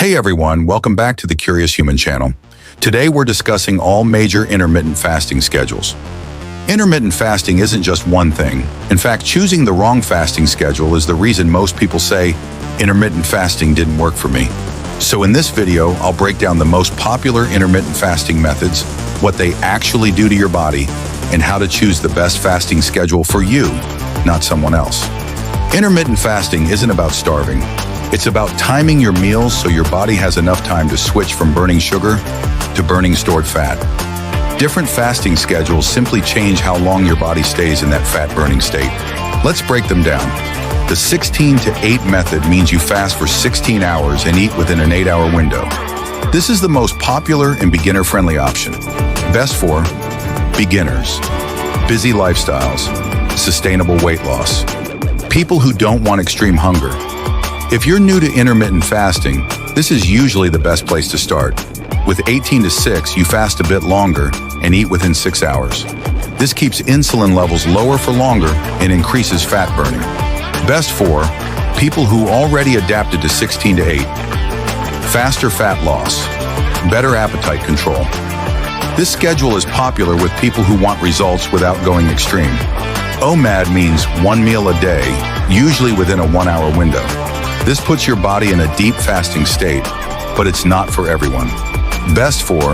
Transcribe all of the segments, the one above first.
Hey everyone, welcome back to the Curious Human channel. Today we're discussing all major intermittent fasting schedules. Intermittent fasting isn't just one thing. In fact, choosing the wrong fasting schedule is the reason most people say, intermittent fasting didn't work for me. So in this video, I'll break down the most popular intermittent fasting methods, what they actually do to your body, and how to choose the best fasting schedule for you, not someone else. Intermittent fasting isn't about starving. It's about timing your meals so your body has enough time to switch from burning sugar to burning stored fat. Different fasting schedules simply change how long your body stays in that fat-burning state. Let's break them down. The 16-to-8 method means you fast for 16 hours and eat within an 8-hour window. This is the most popular and beginner-friendly option. Best for beginners, busy lifestyles, sustainable weight loss, people who don't want extreme hunger. If you're new to intermittent fasting, this is usually the best place to start. With 18 to 6, you fast a bit longer and eat within 6 hours. This keeps insulin levels lower for longer and increases fat burning. Best for people who already adapted to 16 to 8. Faster fat loss, better appetite control. This schedule is popular with people who want results without going extreme. OMAD means one meal a day, usually within a 1-hour window. This puts your body in a deep fasting state, but it's not for everyone. Best for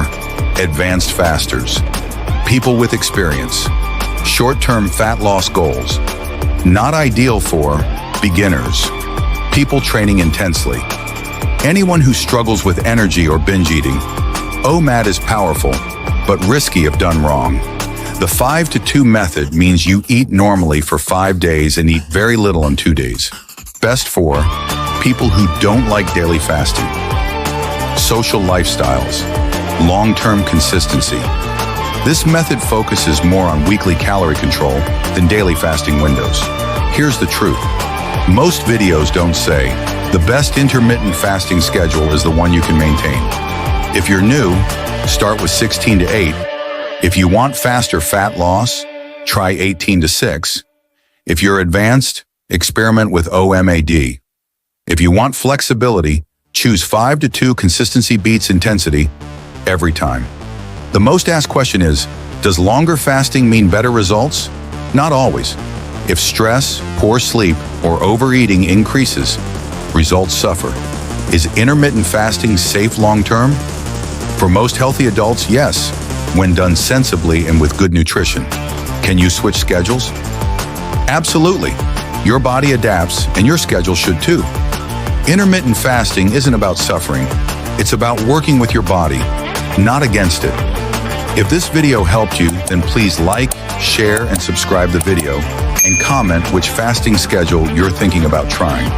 advanced fasters, people with experience, short-term fat loss goals. Not ideal for beginners, people training intensely, anyone who struggles with energy or binge eating. OMAD is powerful, but risky if done wrong. The 5-to-2 method means you eat normally for 5 days and eat very little on 2 days. Best for people who don't like daily fasting, social lifestyles, long-term consistency. This method focuses more on weekly calorie control than daily fasting windows. Here's the truth. Most videos don't say, the best intermittent fasting schedule is the one you can maintain. If you're new, start with 16 to 8. If you want faster fat loss, try 18 to 6. If you're advanced, experiment with OMAD. If you want flexibility, choose 5-to-2 consistency beats intensity every time. The most asked question is, does longer fasting mean better results? Not always. If stress, poor sleep, or overeating increases, results suffer. Is intermittent fasting safe long-term? For most healthy adults, yes, when done sensibly and with good nutrition. Can you switch schedules? Absolutely. Your body adapts, and your schedule should too. Intermittent fasting isn't about suffering. It's about working with your body, not against it. If this video helped you, then please like, share, and subscribe the video, and comment which fasting schedule you're thinking about trying.